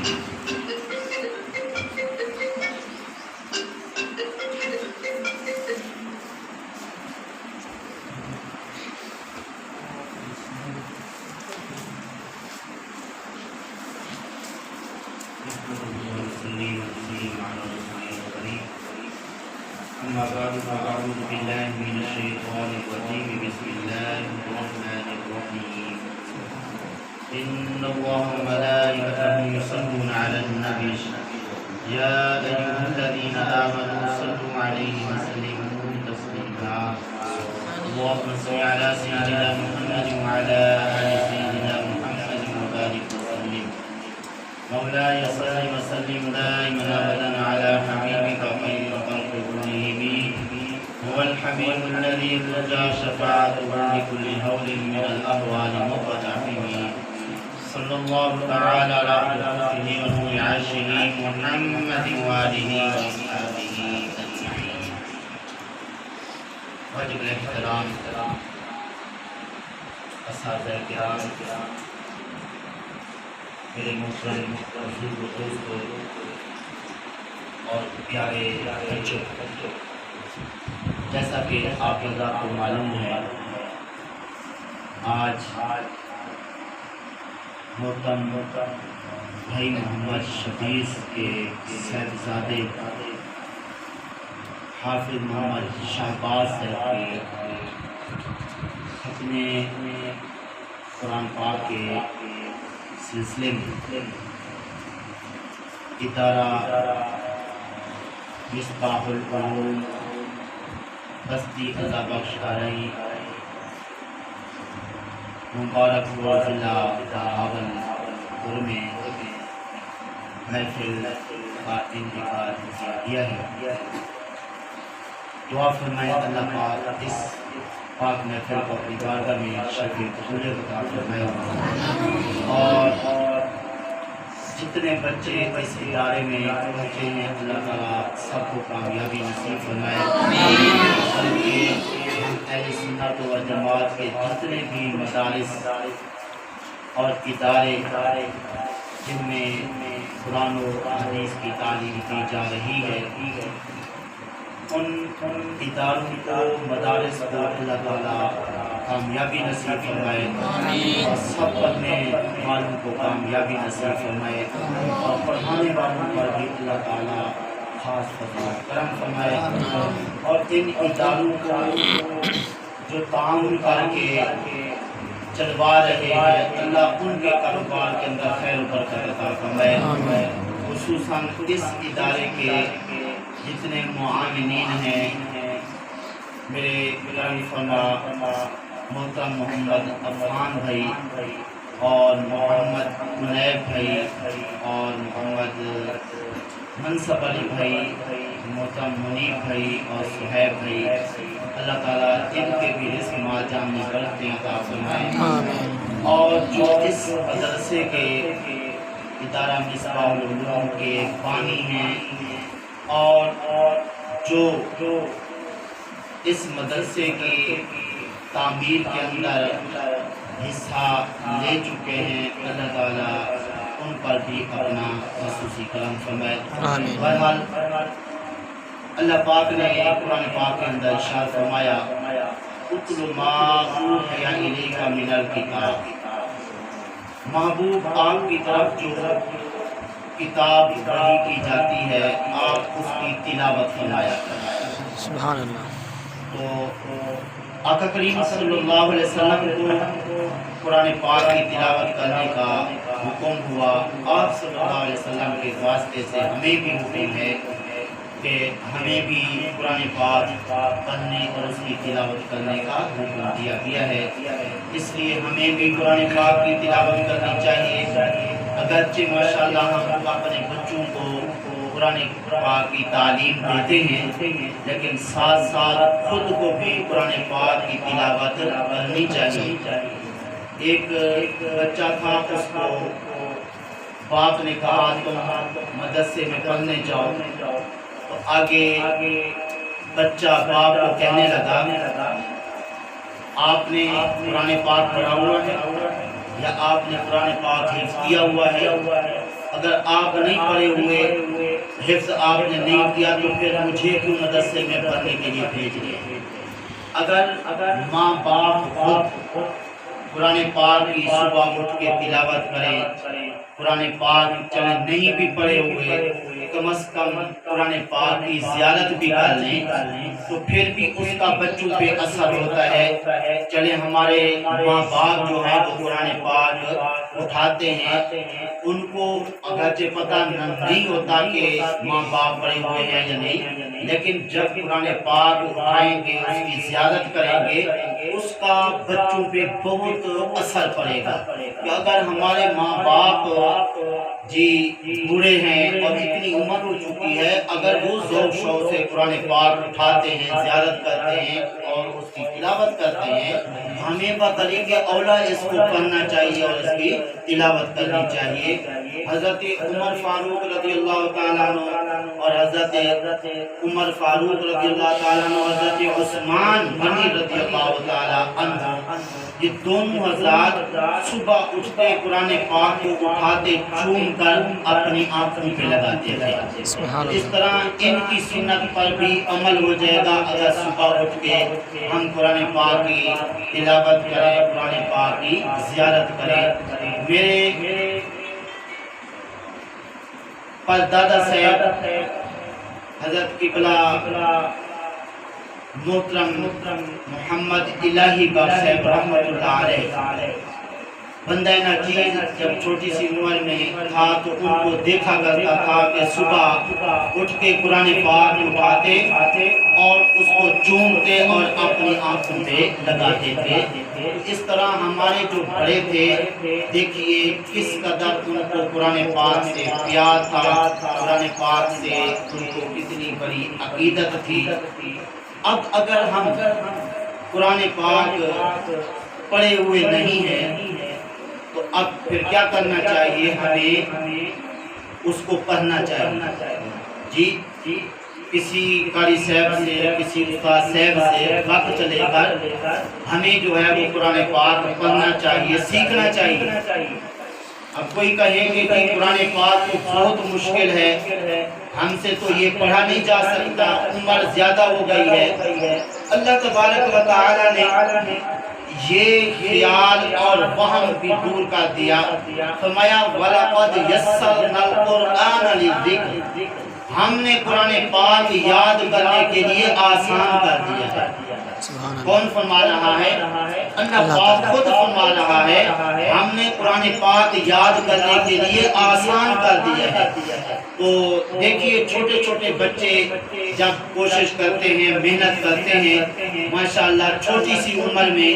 أما بعد فأعوذ بالله من الشيطان الرجيم بسم الله الرحمن الرحيم إن الله وملائكته يصلون على النبي يا أيها الذين آمنوا صلوا عليه وسلموا تسليما اللهم صل على سيدنا محمد وعلى آل سيدنا محمد وبارك وسلم مولاي صل وسلم دائما أبدا على حبيبك خير خلق كلهم هو الحبيب الذي رجا شفاعته لكل هول من الأهوال مقتحم صلى الله تعالى على خلقه ونور عرشه محمد وآله وأصحابه أجمعين. واجب الاحترام اساتذہ کرام، میرے محترم بزرگ دوستوں اور پیارے بچوں، جیسا کہ آپ حضرات کو معلوم ہے، آج محترم بھائی محمد شبیز کے صاحبزادے حافظ محمد شہباز صاحب کے ختم قرآن پاک کے سلسلے میں ادارہ مصباح العلوم بستی اللہ بخش آرائی مبارک ضلع بہاولپور میں محفل کا انعقاد کیا ہے۔ دعا فرمائے اللہ پاک اس پاک محفل کو اپنی بارگاہ میں شرف قبولیت عطا فرمائے، اور جتنے بچے اس ادارے میں پہنچے ہیں اللہ تعالیٰ سب کو کامیابی نصیب فرمائے، بلکہ ہم اہل سنت و جماعت کے جتنے بھی مدارس اور ادارے جن میں قرآن و حدیث کی تعلیم دی جا رہی ہے، ان اداروں کو مدارس کو اللہ تعالیٰ کامیابی نصیب فرمائے، اور سب پڑھنے والوں کو کامیابی نصیب فرمائے، اور پڑھانے والوں پر بھی اللہ تعالیٰ خاص فضل و کرم فرمائے، اور ان اداروں کو جو تعاون کر کے چلوا رہے ہیں اللہ ان کے کاروبار کے اندر خیر و برکت عطا فرمائے، خصوصاً اس ادارے کے جتنے معاونین ہیں، میرے گرامی فرما محترم محمد عفان بھائی اور محمد منیب بھائی اور محمد منصب علی بھائی، محترم منیب بھائی اور صہیب بھائی، اللہ تعالیٰ ان کے بھی رزق مال جان میں برکتیں عطا فرمائیں، اور جو اس مدرسے کے ادارہ مصباح العلوم کے بانی ہیں اور جو اس مدرسے کی تعمیر کے اندر حصہ لے چکے ہیں، اللہ تعالیٰ ان پر بھی اپنا خصوصی کرم فرمائے۔ بہرحال اللہ پاک نے قرآن پاک کے اندر ارشاد فرمایا اتل ما اوحی الیک من الکتاب، محبوب آپ کی طرف جو کتاب وحی کی جاتی ہے آپ اس کی تلاوت فرمایا کریں۔ سبحان اللہ۔ تو آقا کریم صلی اللہ علیہ وسلم کو قرآن پاک کی تلاوت کرنے کا حکم ہوا، آپ صلی اللہ علیہ وسلم کے واسطے سے ہمیں بھی حکم ہے کہ ہمیں بھی قرآن پاک پڑھنے اور اس کی تلاوت کرنے کا حکم دیا گیا ہے، اس لیے ہمیں بھی قرآن پاک کی تلاوت کرنی چاہیے۔ اگرچہ ماشاءاللہ ہم اپنے بچوں کو قرآن پاک کی تعلیم دیتے ہیں، لیکن ساتھ ساتھ خود کو بھی قرآن پاک کی تلاوت کرنی چاہیے۔ ایک بچہ تھا، اس کو باپ نے کہا تم مدرسے میں پڑھنے جاؤ، تو آگے بچہ باپ کو کہنے لگا آپ نے قرآن پاک پڑھا ہوا ہے یا آپ نے قرآن پاک حفظ کیا ہوا ہے؟ اگر آپ نہیں پڑھے ہوئے، حفظ آپ نے نہیں کیا، تو پھر مجھے کیوں مدرسے میں پڑھنے کے لیے بھیج رہے ہیں؟ اگر ماں باپ خود قرآن پاک کی صبح اٹھ کے تلاوت کریں، قرآن پاک چلے نہیں بھی پڑھے ہوئے، کم از کم قرآن پاک کی زیارت بھی کر لیں، تو پھر بھی اس کا بچوں پہ اثر ہوتا ہے۔ چلے ہمارے ماں باپ جو ہے وہ قرآن پاک اٹھاتے ہیں، ان کو اگرچہ پتہ نہیں ہوتا کہ ماں باپ پڑھے ہوئے ہیں یا نہیں، لیکن جب قرآن پاک اٹھائیں گے، اس کی زیارت کریں گے، اس کا بچوں پہ بہت اثر پڑے گا۔ کہ اگر ہمارے ماں باپ بوڑھے ہیں اور اتنی عمر ہو چکی ہے، اگر وہ ذوق شوق سے قرآن پاک اٹھاتے ہیں، زیارت کرتے ہیں اور اس کی تلاوت کرتے ہیں، ہمیں بطریق اولا اس کو پڑھنا چاہیے اور اس کی تلاوت کرنی چاہیے۔ حضرت عمر فاروق رضی اللہ تعالیٰ عنہ اور حضرت عمر فاروق رضی اللہ تعالیٰ عنہ، حضرت عثمان غنی رضی اللہ تعالیٰ عنہ، یہ دونوں حضرات صبح اٹھتے قرآن پاک کو اٹھاتے، چوم کر اپنی آنکھوں پہ لگاتے تھے۔ اس طرح ان کی سنت پر بھی عمل ہو جائے گا اگر صبح اٹھ کے ہم قرآن پاک کی تلاوت کریں، قرآن پاک کی زیارت کریں۔ میرے پردادا صاحب حضرت قبلہ محترم محمد الہی بخش صاحب رحمۃ اللہ علیہ، بندہ ناچیز جب چھوٹی سی عمر میں تھا تو ان کو دیکھا کرتا تھا کہ صبح اٹھ کے قرآن پاک اٹھاتے اور اس کو چومتے اور اپنی آنکھوں پہ لگاتے تھے۔ اس طرح ہمارے جو بڑے تھے، دیکھیے کس قدر ان کو قرآن پاک سے پیار تھا، قرآن پاک سے ان کو کتنی بڑی عقیدت تھی۔ اب اگر ہم قرآن پاک پڑھے ہوئے نہیں ہیں تو اب پھر کیا کرنا چاہیے؟ ہمیں اس کو پڑھنا چاہیے۔ کسی قاری صاحب سے، کسی استاد صاحب سے وقت لے کر ہمیں جو ہے وہ قرآن پاک پڑھنا چاہیے، سیکھنا چاہیے۔ اب کوئی کہے کہ قرآن پاک تو بہت مشکل ہے، ہم سے تو یہ پڑھا نہیں جا سکتا، عمر زیادہ ہو گئی ہے۔ اللہ تبارک و تعالی نے یہ خیال اور وہم بھی دور کر دیا، فرمایا وَلَقَدْ يَسَّرْنَا الْقُرْآنَ لِلذِّكْرِ، ہم نے قرآن پاک یاد کرنے کے لیے آسان کر دیا ہے۔ کون فرما رہا ہے؟ اللہ پاک خود فرما رہا ہے، ہم نے قرآن پاک یاد کرنے کے لیے آسان کر دیا ہے۔ تو دیکھیے چھوٹے چھوٹے بچے جب کوشش کرتے ہیں، محنت کرتے ہیں، ماشاءاللہ چھوٹی سی عمر میں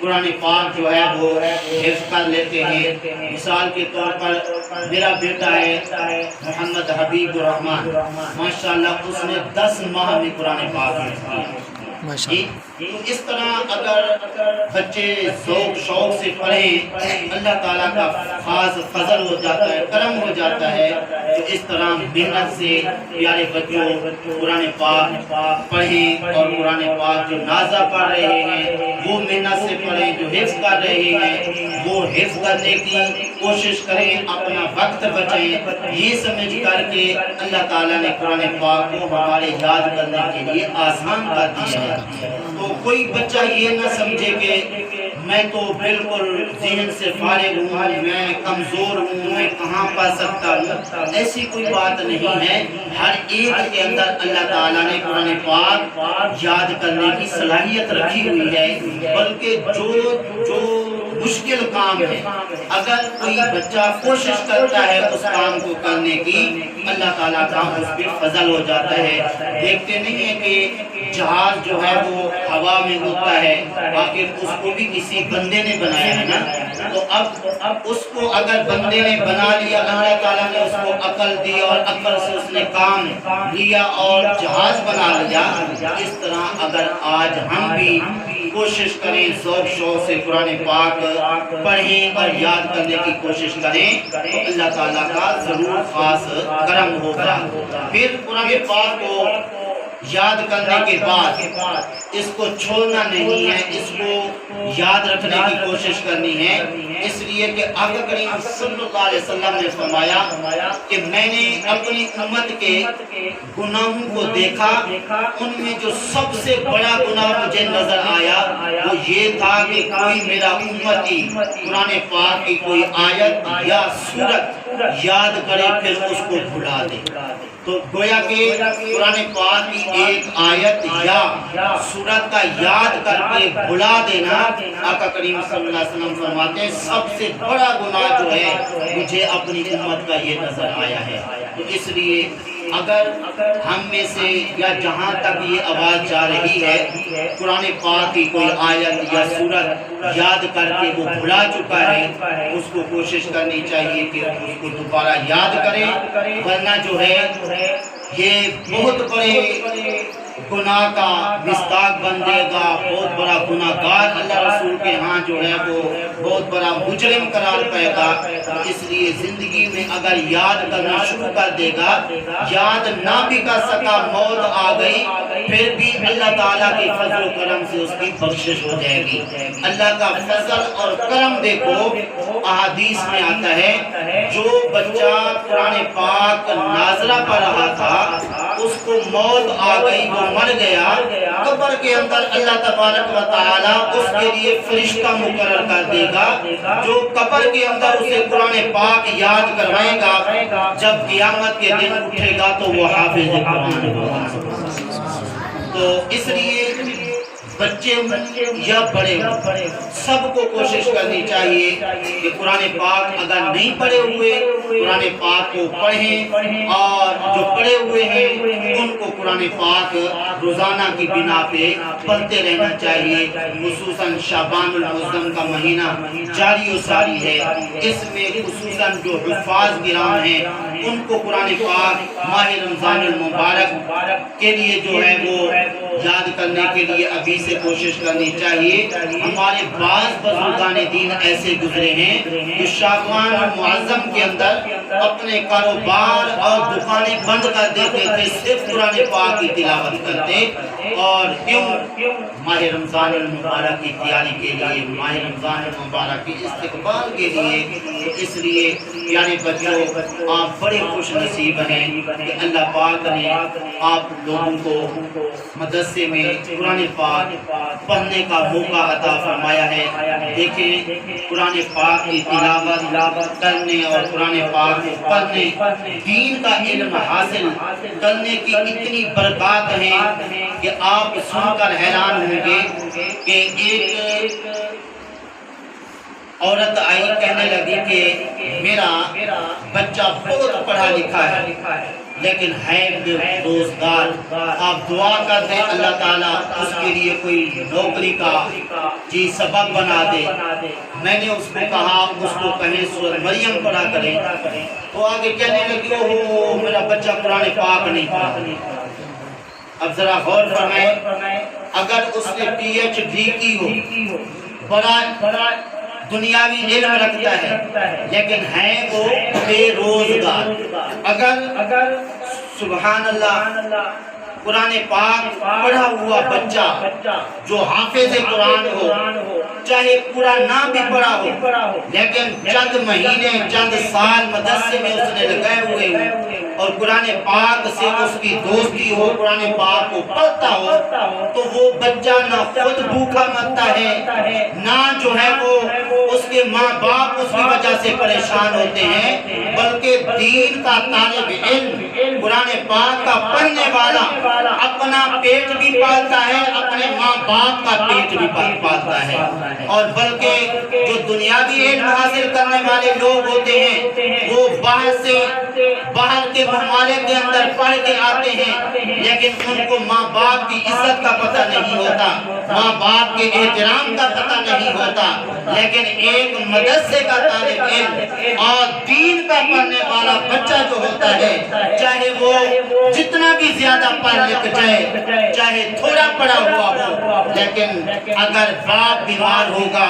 قرآن پاک جو ہے وہ حفظ کر لیتے ہیں۔ مثال کے طور پر میرا بیٹا ہے محمد حبیب الرحمن، ماشاءاللہ اس نے 10 ماہ میں قرآن پاک حفظ کیا۔ اس طرح اگر بچے ذوق شوق سے پڑھیں، اللہ تعالیٰ کا خاص فضل ہو جاتا ہے، کرم ہو جاتا ہے۔ تو اس طرح محنت سے پیارے بچوں قرآن پاک پڑھیں، اور قرآن پاک جو نازہ پڑھ رہے ہیں وہ محنت سے پڑھیں، جو حفظ کر رہے ہیں وہ حفظ کرنے کی کوشش کریں، اپنا وقت بچائیں، یہ سمجھ کر کہ اللہ تعالیٰ نے قرآن پاک کو ہمارے یاد کرنے کے لیے آسان کر دیا ہے۔ تو کوئی بچہ یہ نہ سمجھے کہ میں تو بالکل ذہن سے فارغ ہوں، میں کمزور ہوں، میں کہاں پا سکتا ہوں، ایسی کوئی بات نہیں ہے۔ ہر ایک کے اندر اللہ تعالیٰ نے قرآن پاک یاد کرنے کی صلاحیت رکھی ہوئی ہے، بلکہ جو مشکل کام ہے اگر کوئی بچہ کوشش کرتا ہے اس کام کو کرنے کی، اللہ تعالیٰ کا اس پہ فضل ہو جاتا ہے۔ دیکھتے نہیں ہیں کہ جہاز جو ہے وہ ہوا میں ہوتا ہے، آخر اس کو بھی کسی بندے نے بنایا ہے نا، تو اب اس کو اگر بندے نے بنا لیا، اللہ تعالیٰ نے اس کو عقل دی اور عقل سے اس نے کام لیا اور جہاز بنا لیا۔ اس طرح اگر آج ہم بھی کوشش کریں، ذوق شوق سے قرآن پاک پڑھیں اور یاد کرنے کی کوشش کریں، تو اللہ تعالیٰ کا ضرور خاص کرم ہوگا۔ پھر قرآن پاک کو یاد کرنے کے بعد اس کو چھوڑنا نہیں ہے، اس کو یاد رکھنے کی کوشش کرنی ہے، اس لیے کہ آقا کریم صلی اللہ علیہ وسلم نے فرمایا کہ میں نے اپنی امت کے گناہوں کو دیکھا، ان میں جو سب سے بڑا گناہ مجھے نظر آیا وہ یہ تھا کہ کوئی میرا امتی قرآن پاک کی کوئی آیت یا سورت یاد کرے پھر اس کو بھلا دے۔ تو گویا کہ قرآن پاک کی ایک آیت یا سورت کا یاد کر کے بھلا دینا، آقا کریم صلی اللہ علیہ وسلم فرماتے ہیں سب سے بڑا گناہ جو ہے مجھے اپنی امت کا یہ نظر آیا ہے۔ تو اس لیے اگر ہم میں سے یا جہاں تک یہ آواز جا رہی ہے قرآن پاک کی کوئی آیت یا سورت یاد کر کے وہ بھلا چکا ہے، اس کو کوشش کرنی چاہیے کہ اس کو دوبارہ یاد کرے، ورنہ جو ہے یہ بہت بڑے گناہ کا مستاق بن جائے گا، بہت بڑا گناہ گار اللہ رسول کے ہاں جو ہے وہ بہت بڑا مجرم قرار پائے گا۔ اس لیے زندگی میں اگر یاد کرنا شروع کر دے گا، یاد نہ بھی کر سکا، موت آ گئی، پھر بھی اللہ تعالیٰ کے فضل و کرم سے اس کی بخشش ہو جائے گی۔ اللہ کا فضل اور کرم دیکھو احادیث میں آتا ہے، جو بچہ قرآن پاک ناظرہ پڑھ رہا تھا اس کو موت آ گئی، وہ مر گیا، قبر کے اندر اللہ تبارک و تعالی اس کے لیے فرشتہ مقرر کر دے گا جو قبر کے اندر اسے قرآن پاک یاد کروائے گا، جب قیامت کے دن اٹھے گا تو وہ حافظ قرآن ہوگا۔ تو اس لیے بچے یا بڑے سب کو کوشش کرنی چاہیے کہ قرآن پاک اگر نہیں پڑھے ہوئے قرآن پاک کو پڑھیں، اور جو پڑھے ہوئے ہیں ان کو قرآن پاک روزانہ کی بنا پہ پڑھتے رہنا چاہیے۔ خصوصاً شعبان المعظم کا مہینہ جاری و ساری ہے، اس میں خصوصاً جو حفاظ کرام ہیں ان کو قرآن پاک ماہ رمضان المبارک کے لیے جو ہے وہ یاد کرنے کے لیے ابھی سے کوشش کرنی چاہیے۔ ہمارے بعض بزرگان دین ایسے گزرے ہیں جو شعبان المعظم کے اندر اپنے کاروبار اور دکانیں بند کر دیتے تھے، صرف قرآن پاک کی تلاوت کرتے، اور کیوں؟ ماہ رمضان المبارک کی تیاری کے لیے، ماہ رمضان المبارک کی استقبال کے لیے۔ اس لیے پیارے بچوں، آپ بڑے خوش نصیب ہیں کہ اللہ پاک نے آپ لوگوں کو مدرسے میں قرآن پاک پڑھنے کا موقع عطا فرمایا ہے۔ دیکھیں قرآن پاک کی تلاوت کرنے اور قرآن پاک کو پڑھنے، دین کا علم حاصل کرنے کی اتنی برکات ہیں کہ آپ سن کر حیران ہوں گے کہ ایک عورت آئی، کہنے لگی کہ میرا بچہ بہت پڑھا لکھا ہے لیکن ہے بے روزگار، آپ دعا کر دیں اللہ تعالیٰ اس کے لیے کوئی نوکری کا سبب بنا دے۔ میں نے اس کو کہا اس کو کہیں سورۃ مریم پڑھا کریں، تو آگے کہنے لگی اوہ میرا بچہ قرآن پاک نہیں پڑھا۔ اب ذرا غور فرمائیں، اگر اس نے پی ایچ ڈی کی ہو، بڑا دنیاوی علم رکھتا ہے لیکن ہے وہ بے روزگار، اگر سبحان اللہ قرآن پاک پڑھا ہوا بچہ جو حافظ قرآن ہو، چاہے پورا نہ بھی پڑھا ہو لیکن چند مہینے چند سال مدرسے میں اس نے لگائے ہوئے ہوں اور قرآن پاک سے اس کی دوستی ہو، قرآن پاک کو پڑھتا ہو، تو وہ بچہ نہ خود بھوکا مرتا ہے، نہ جو ہے وہ اس کے ماں باپ اس کی وجہ سے پریشان ہوتے ہیں، بلکہ دین کا طالب علم قرآن پاک کا پڑھنے والا اپنا پیٹ بھی پالتا ہے، اپنے ماں باپ کا پیٹ بھی پالتا ہے، اور بلکہ جو دنیاوی علم حاصل کرنے والے لوگ ہوتے ہیں وہ باہر کے ممالک کے اندر پڑھ کے آتے ہیں لیکن ان کو ماں باپ کی عزت کا پتہ نہیں ہوتا، ماں باپ کے احترام کا پتہ نہیں ہوتا، لیکن ایک مدرسے کا طالب علم اور دین کا پڑھنے والا بچہ جو ہوتا ہے، چاہے وہ جتنا بھی بھی زیادہ پڑھ لکھ جائے، چاہے تھوڑا پڑھا ہوا ہو، لیکن اگر باپ بیمار ہوگا،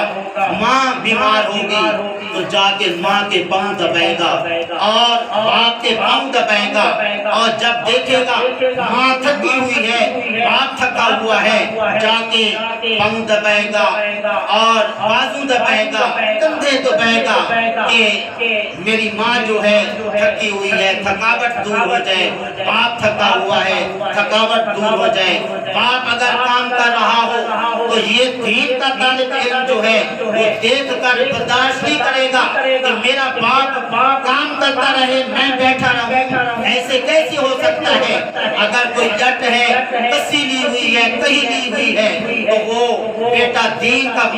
ماں بیمار ہوگی، تو جا کے ماں کے پاؤں دبائے گا اور باپ کے پاؤں دبائے گا، اور جب دیکھے گا ماں تھکی ہوئی ہے، باپ تھکا ہوا ہے، جا کے پاؤں دبائے گا اور بازو دبائے گا، کندھے دبائے گا کہ میری ماں جو ہے تھکی ہوئی ہے، تھکاوٹ دور ہو جائے، باپ تھکا ہوا ہے، تھکاوٹ دور ہو جائے۔ باپ اگر کام کر رہا ہو تو یہ دین کا طالب علم جو ہے وہ دیکھ کر برداشت نہیں کرے گا کہ میرا باپ کام کرتا رہے میں بیٹھا رہوں، ایسے کیسے ہو سکتا ہے؟ اگر کوئی جٹ ہے، کسی لی ہوئی ہے، کہیں لی ہوئی ہے، تو وہ بیٹا دین کا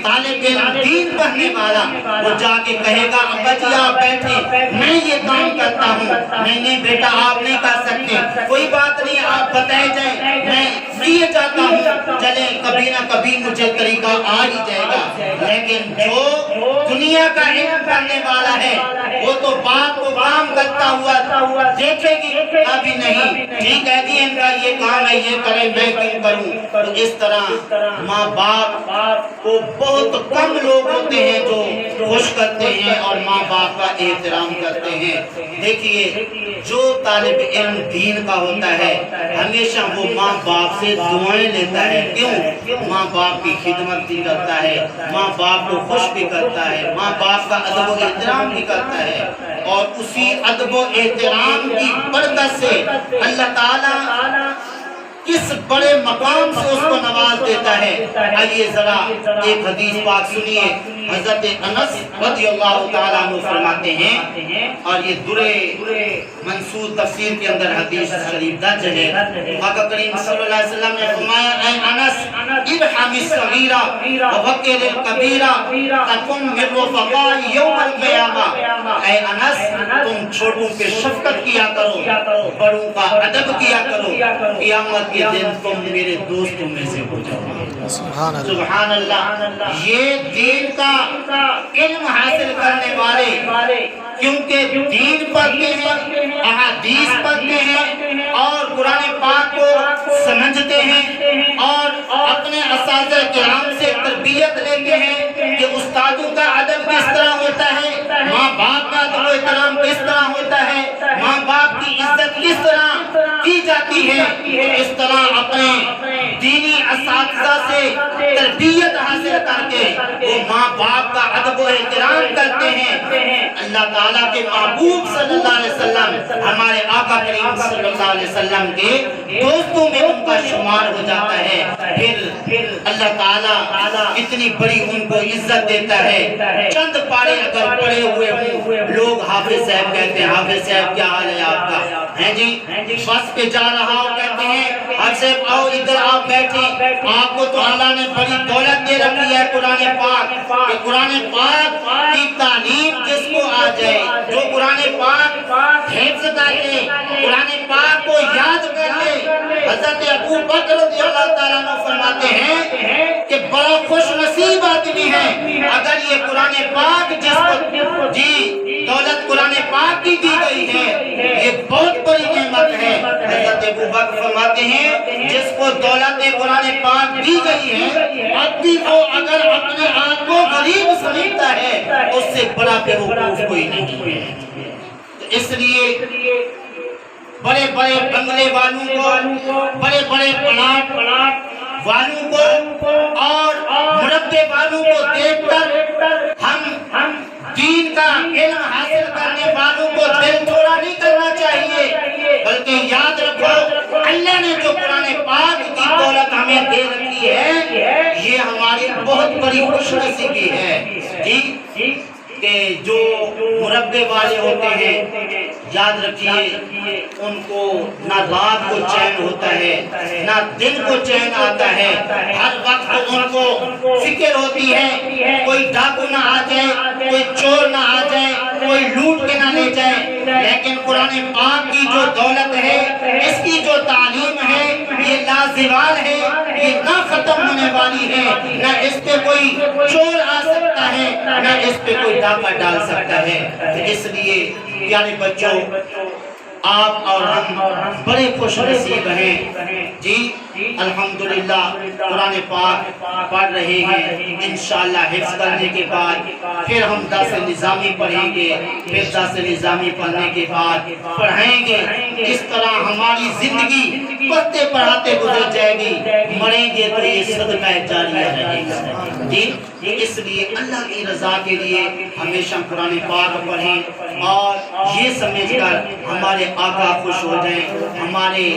طالب علم، دین پڑھنے والا، وہ جا کے کہے گا ابا جی آپ بیٹھے، میں یہ کام کرتا ہوں۔ نہیں بیٹا آپ نہیں کر سکتے، کوئی بات نہیں، آپ بتائے جائیں، میں یہ چاہتا ہوں، چلیں کبھی نہ کبھی مجھے طریقہ آ ہی جائے گا۔ لیکن جو دنیا کا علم کرنے والا ہے وہ تو باپ کو کام کرتا ہوا دیکھے گی، ابھی نہیں، ٹھیک ہے جی ان کا یہ کام ہے، یہ کریں میں کیوں کروں۔ تو اس طرح ماں باپ کو بہت کم لوگ ہوتے ہیں جو خوش کرتے ہیں اور ماں باپ کا احترام کرتے ہیں۔ دیکھیے جو طالب علم دین کا ہوتا ہے ہمیشہ وہ ماں باپ سے دعائیں لیتا ہے، کیوں؟ ماں باپ کی خدمت بھی کرتا ہے، ماں باپ کو خوش بھی کرتا ہے، ماں باپ کا ادب و احترام بھی کرتا ہے، اور اسی ادب و احترام کی برکت سے اللہ تعالیٰ کس بڑے مقام سے اس کو نواز دیتا ہے۔ آئیے ذرا ایک حدیث پاک سنیے، حضرت انس رضی اللہ تعالیٰ عنہ فرماتے ہیں، اور یہ درِ منصور تفسیر کے اندر حدیث شریف درج ہے، آقا کریم صلی اللہ علیہ وسلم نے فرمایا اے انس ارحم الصغیرہ ووقر الکبیرہ تکن من رفقاء یوم القیامہ، اے انس تم چھوٹوں پہ شفقت کیا کرو، بڑوں کا ادب کیا کرو، قیامت کے دن تم میرے دوستوں میں سے ہو جاؤ۔ سبحان اللہ۔ یہ دین کا علم حاصل کرنے والے کیونکہ دین پڑھتے ہیں، احادیث پڑھتے ہیں اور قرآن پاک کو سمجھتے ہیں اور اپنے اساتذہ کرام سے تربیت لیتے ہیں کہ استادوں کا ادب کس طرح ہوتا ہے، ماں باپ کا ادب و احترام کس طرح ہوتا ہے، ماں باپ کی عزت کس طرح کی جاتی ہے، اس طرح اپنے دینی اساتذہ سے تربیت حاصل کر کے وہ ماں باپ کا ادب و احترام کرتے ہیں۔ اللہ تعالیٰ کے محبوب صلی اللہ علیہ وسلم، ہمارے آقا کریم صلی اللہ علیہ وسلم کے دوستوں میں ان کا شمار ہو جاتا ہے۔ پھر اللہ تعالیٰ اتنی بڑی ان کو عزت دیتا ہے، چند پارے اگر پڑے ہوئے ہوں، لوگ حافظ صاحب کہتے ہیں، حافظ صاحب کیا حال ہے آپ کا، ہیں جی بس پہ جا رہا ہو، کہتے ہیں حافظ صاحب آؤ ادھر آپ بیٹھیں، آپ کو تو اللہ نے بڑی دولت دے رکھی ہے قرآن پاک، کہ قرآن پاک کی تعلیم جس کو آ جائے، جو قرآن پاک حفظ کر لے، قرآن پاک کو یاد کر لے۔ حضرت ابو بکر رضی اللہ تعالیٰ عنہ فرماتے ہیں کہ بڑا خوش نصیب آدمی ہے اگر یہ قرآن پاک جس کو دولت قرآن پاک کی دی گئی ہے، یہ بہت بڑی نعمت ہے۔ حضرت ابو بکر فرماتے ہیں جس کو دولت قرآن پاک دی گئی ہے، آدمی کو اگر اپنے آپ کو غریب سمجھتا ہے اس سے بڑا بیوقوف کوئی نہیں ہے۔ اس لیے بڑے بڑے بنگلے والوں کو، بڑے بڑے پلاٹ والوں کو اور مربے والوں کو دیکھ کر ہم دین کا علم حاصل کرنے والوں کو دل تھوڑا نہیں کرنا چاہیے، بلکہ یاد رکھو اللہ نے جو قرآن پاک کی دولت ہمیں دے رکھی ہے یہ ہماری بہت بڑی خوش نصیبی ہے جی، کہ جو مربے والے ہوتے ہیں یاد رکھیے ان کو نہ رات کو چین ہوتا ہے نہ دن کو چین آتا ہے، ہر وقت ان کو فکر ہوتی ہے کوئی ڈاکو نہ آ جائے، کوئی چور نہ آ جائے، کوئی لوٹ کے نہ لے جائے۔ لیکن قرآن پاک کی جو دولت ہے، اس کی جو تعلیم ہے یہ لازوال ہے، یہ نہ ختم ہونے والی ہے، نہ اس پہ کوئی چور آ سکتا ہے، نہ اس پہ کوئی ڈاکہ ڈال سکتا ہے۔ اس لیے پیارے بچوں آپ اور ہم بڑے خوش نصیب ہیں جی الحمدللہ قرآن پاک پڑھ رہے ہیں انشاءاللہ حفظ کرنے کے بعد پھر ہم درس نظامی پڑھیں گے پھر درس نظامی پڑھنے کے بعد پڑھائیں گے اس طرح ہماری زندگی پڑھتے پڑھاتے گزر جائے گی مریں گے تو یہ صدقہ جاریہ رہے گا جی اس لیے اللہ کی رضا کے لیے ہمیشہ قرآن پاک پڑھیں اور یہ سمجھ کر ہمارے آقا خوش ہو جائیں ہمارے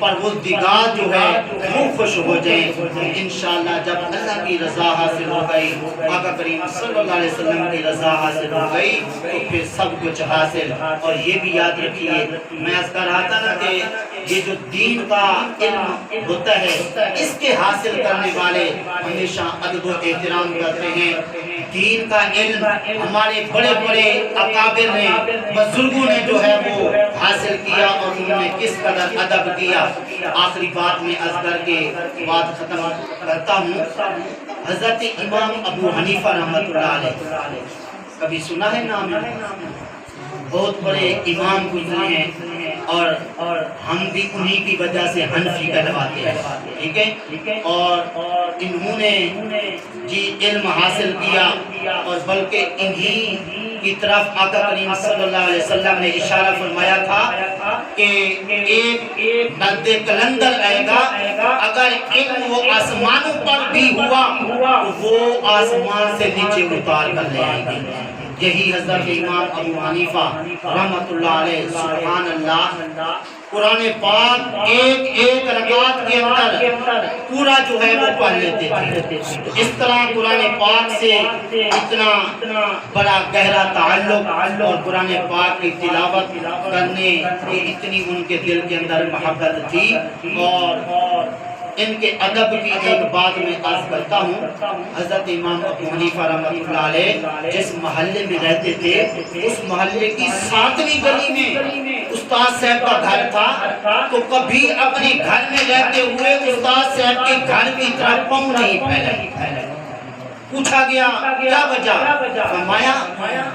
پروردگار جو ہے وہ خوش ہو جائیں انشاءاللہ جب اللہ کی رضا حاصل ہو گئی آقا کریم صلی اللہ علیہ وسلم کی رضا حاصل ہو گئی تو پھر سب کچھ حاصل اور یہ بھی یاد رکھیے میں عرض کر رہا تھا نا کہ یہ جو دین کا علم ہوتا ہے اس کے حاصل کرنے والے ہمیشہ ادب و احترام کرتے ہیں دین کا علم ہمارے بڑے بڑے اکابر نے بزرگوں نے جو ہے وہ حاصل کیا اور انہوں نے کس قدر ادب کیا آخری بات میں عرض کر کے بات ختم کرتا ہوں حضرت امام ابو حنیفہ رحمۃ اللہ علیہ کبھی سنا ہے نام بہت بڑے امام گزرے ہیں اور ہم بھی انہی کی وجہ سے حنفی کہلواتے ہیں ٹھیک ہے اور انہوں نے جی علم حاصل کیا اور بلکہ انہی کی طرف آقا کریم صلی اللہ علیہ وسلم نے اشارہ فرمایا تھا کہ ایک نرد کلندر آئے گا اگر علم وہ آسمانوں پر بھی ہوا تو وہ آسمان سے نیچے اتار کر لے آئیں گے یہی حضرت امام ابو حنیفہ رحمۃ اللہ علیہ سبحان اللہ قرآن پاک ایک رکعت کے اندر پورا جو ہے وہ پڑھ لیتے تھے اس طرح قرآن پاک سے اتنا بڑا گہرا تعلق اور قرآن پاک کی تلاوت کرنے کی اتنی ان کے دل کے اندر محبت تھی اور ان کے ادب کی ایک بات میں عرض کرتا ہوں حضرت امام ابو حنیفہ رحمۃ اللہ علیہ جس محلے میں رہتے تھے اس محلے کی 7ویں گلی میں استاد صاحب کا گھر تھا تو کبھی اپنے گھر میں رہتے ہوئے استاد صاحب کے گھر کی طرف پاؤں نہیں پھیلائی پوچھا گیا کیا وجہ فرمایا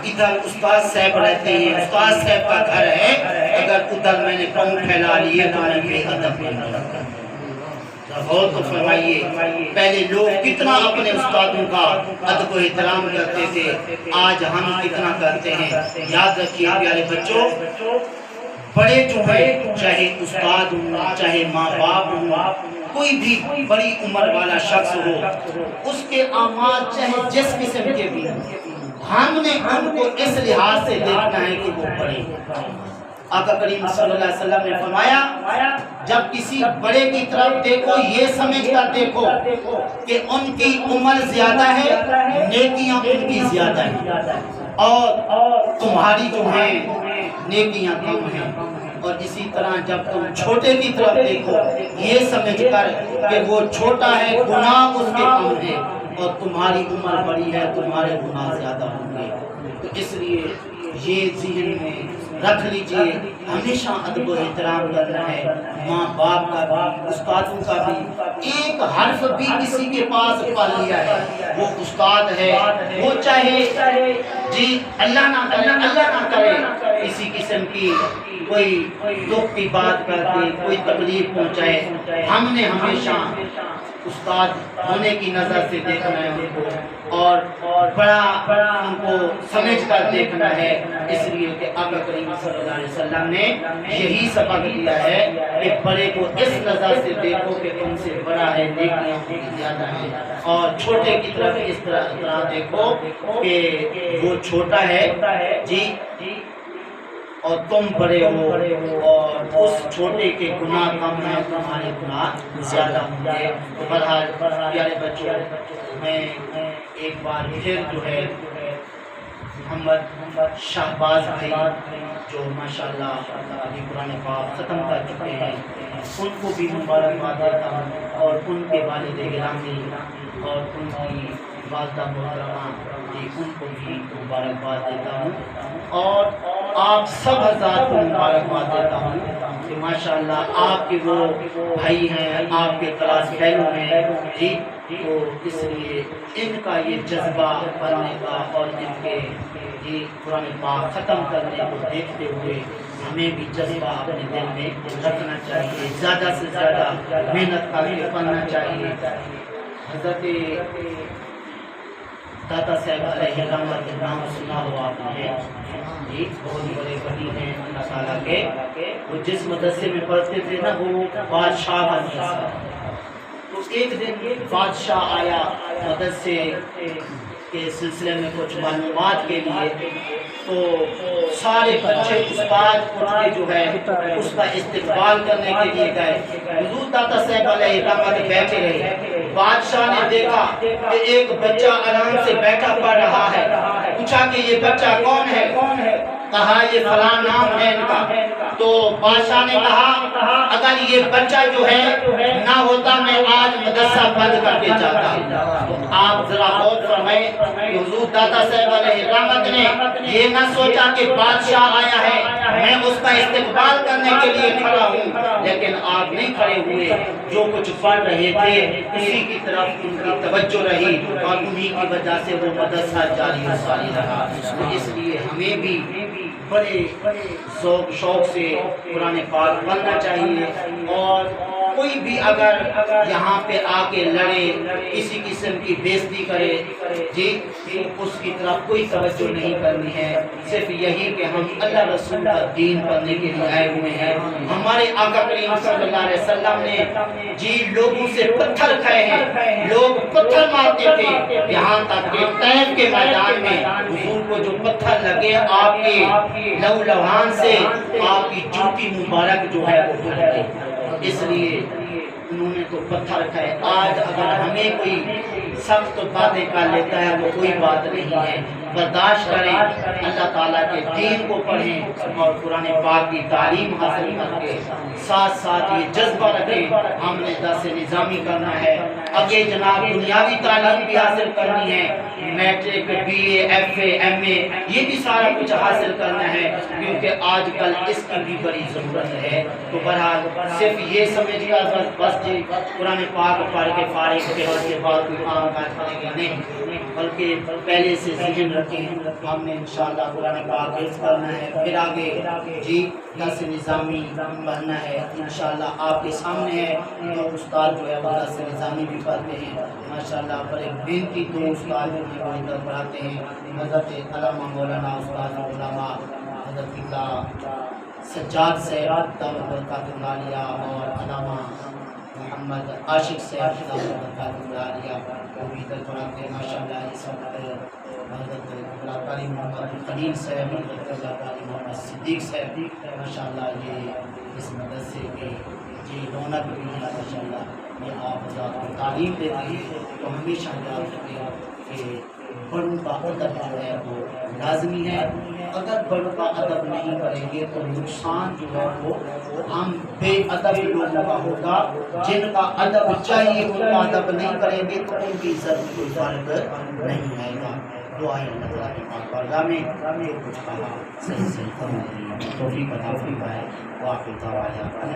ادھر استاد صاحب رہتے ہیں استاد صاحب کا گھر ہے اگر ادھر میں نے پاؤں پھیلا لیے تو میں بے ادب نہیں غور تو فرمائیے پہلے لوگ کتنا اپنے استادوں کا ادب و احترام کرتے تھے آج ہم کتنا کرتے ہیں یاد رکھیے پیارے بچوں بڑے جو ہیں چاہے استاد ہوں چاہے ماں باپ ہوں کوئی بھی بڑی عمر والا شخص ہو اس کے اعمال چاہے جس قسم کے بھی ہم نے ان کو اس لحاظ سے دیکھنا ہے کہ وہ بڑے آقا کریم صلی اللہ علیہ وسلم نے فرمایا جب کسی بڑے کی طرف دیکھو یہ سمجھ کر دیکھو کہ ان کی عمر زیادہ ہے نیکیاں ان کی زیادہ ہیں اور تمہاری جو ہیں نیکیاں کم ہیں اور اسی طرح جب تم چھوٹے کی طرف دیکھو یہ سمجھ کر کہ وہ چھوٹا ہے گناہ اس کے کم ہے اور تمہاری عمر بڑی ہے تمہارے گناہ زیادہ ہوں گے تو اس لیے یہ ذہن میں رکھ لیجئے ہمیشہ ادب و احترام کرنا ہے ماں باپ کا بھی استادوں کا بھی ایک حرف بھی کسی کے پاس پڑھ لیا ہے وہ استاد ہے وہ چاہے جی اللہ نہ کرے کسی قسم کی کوئی دکھ کی بات کر کے کوئی تکلیف پہنچائے ہم نے ہمیشہ استاد ہونے کی نظر سے دیکھنا ہے ان کو اور بڑا ان کو سمجھ کر دیکھنا ہے اس لیے کہ آقا کریم صلی اللہ علیہ وسلم نے یہی سبق دیا ہے کہ بڑے کو اس نظر سے دیکھو کہ تم سے بڑا ہے نیکیاں کی زیادہ ہیں اور چھوٹے کی طرف اس طرح دیکھو کہ وہ چھوٹا ہے جی اور تم بڑے ہو اور اس چھوٹے کے گناہ کم ہیں تمہارے گناہ زیادہ ہوں گے بہرحال پیارے بچوں میں ایک بار پھر جو ہے محمد شہباز بھائی جو ماشاءاللہ ابھی قرآن پاک ختم کر چکے ہیں ان کو بھی مبارکباد دیتا ہوں اور ان کے والد گرامی اور ان کی والدہ محترمہ جی ان کو بھی مبارکباد دیتا ہوں اور آپ سب حضرات کو مبارکباد دیتا ہوں کہ ماشاءاللہ آپ کے وہ بھائی ہیں آپ کے کلاس فیلو ہیں جی تو اس لیے ان کا یہ جذبہ پڑھنے کا اور ان کے قرآن پاک ختم کرنے کو دیکھتے ہوئے ہمیں بھی جذبہ اپنے دل میں رکھنا چاہیے، زیادہ سے زیادہ محنت کر کے پڑھنا چاہیے۔ حضرت داتا صاحب علیہ الرحمۃ کے نام سنا ہو آپ نے، جی بہت بڑے ولی ہیں اللہ تعالیٰ کے، وہ جس مدرسے میں پڑھتے تھے نا وہ بادشاہ بن گیا۔ تو ایک دن بادشاہ آیا مدرسے کے سلسلے میں کچھ معلومات کے لیے، تو سارے بچے استاد اٹھ کے جو ہے اس کا استقبال کرنے کے لیے گئے۔ حضور داتا صاحب علیہ الرحمۃ بیٹھے رہے۔ بادشاہ نے دیکھا کہ ایک بچہ آرام سے بیٹھا پڑھ رہا ہے، پوچھا کہ یہ بچہ کون ہے؟ کہا یہ فلاں نام ہے ان کا۔ تو بادشاہ نے کہا اگر یہ بچہ جو ہے نہ ہوتا میں آج مدرسہ بند کر کے جاتا۔ تو آپ ذرا غور فرمائیں کہ حضور داتا صاحب علیہ الرحمۃ نے یہ نہ سوچا کہ بادشاہ آیا ہے میں اس کا استقبال کرنے کے لیے کھڑا ہوں، لیکن آپ نہیں کھڑے ہوئے، جو کچھ پڑھ رہے تھے اسی کی طرف ان کی توجہ رہی اور انہی کی وجہ سے وہ مدرسہ جاری و ساری رہا۔ تو اس لیے ہمیں بھی بڑے ذوق شوق سے قرآن پاک پڑھنا چاہیے، اور کوئی بھی اگر یہاں پہ آ کے لڑے، کسی قسم کی بےزتی کرے، جی اس کی طرف کوئی توجہ نہیں کرنی ہے، صرف یہی کہ ہم اللہ رسول کا دین پڑھنے کے لیے آئے ہوئے ہیں۔ ہمارے آقا کریم صلی اللہ علیہ وسلم نے جی لوگوں سے پتھر کھائے ہیں، لوگ پتھر مارتے تھے، یہاں تک کہ طیف کے میدان میں حضور کو جو پتھر لگے آپ کے لہو لہان سے آپ کی جوتی مبارک جو ہے وہ ٹوٹ گئی، اس لیے انہوں نے تو پتھر کھائے۔ آج اگر ہمیں کوئی سخت باتیں کر لیتا ہے وہ کوئی بات نہیں ہے، برداشت کریں، اللہ تعالیٰ کے دین کو پڑھیں اور قرآن پاک کی تعلیم حاصل کر کے ساتھ ساتھ یہ جذبہ رکھیں ہم نے درس نظامی کرنا ہے، آگے جناب دنیاوی تعلیم بھی حاصل کرنی ہے، matric B A F A M A یہ بھی سارا کچھ حاصل کرنا ہے، کیونکہ آج کل اس کی بھی بڑی ضرورت ہے۔ تو بہرحال صرف یہ سمجھ کر بس جی قرآن پاک پڑھ کے فارغ کے اس کے بعد کوئی کام کاج کریں گے نہیں، بلکہ پہلے سے ذہن رکھیں ہم نے انشاءاللہ قرآن پاک حفظ کرنا ہے، پھر آگے جی درس نظامی پڑھنا ہے انشاءاللہ۔ آپ کے سامنے ہے دو استاد جو ہے وہ درس نظامی بھی پڑھتے ہیں ماشاءاللہ، بڑے بینتی دو استاد جو ہیں وہ ادھر پڑھاتے ہیں، حضرت علامہ مولانا استاد علامہ حضرت اللہ سجاد صاحب دعوت برکات عالیہ اور علامہ محمد عاشق صاحب دعوت برکات عالیہ وہ بھی ادھر پڑھاتے ہیں ماشاءاللہ۔ اس وقت حضرت اللہ قاری محمد خلیل صاحب، حضرت اللہ قاری محمد صدیق صاحب ماشاءاللہ یہ اس مدرسے کے جی رونق بھی ہے ماشاءاللہ۔ یہ آپ حضرات کو تعلیم دیتے ہیں تو ہمیشہ یاد رکھیں کہ بڑوں کا ادب جو ہے وہ لازمی ہے، اگر بڑوں کا ادب نہیں کریں گے تو نقصان جو ہے وہ ہم بے ادب لوگوں کا ہوگا، جن کا ادب چاہیے ان کا ادب نہیں کریں گے تو ان کی عزت میں کوئی فرق نہیں آئے گا۔ دعا ہے اللہ تعالیٰ کے پاک بارگاہ میں جو کچھ کہا صحیح فرمائے، توفیق عطا فرمائے، وآخر دعوانا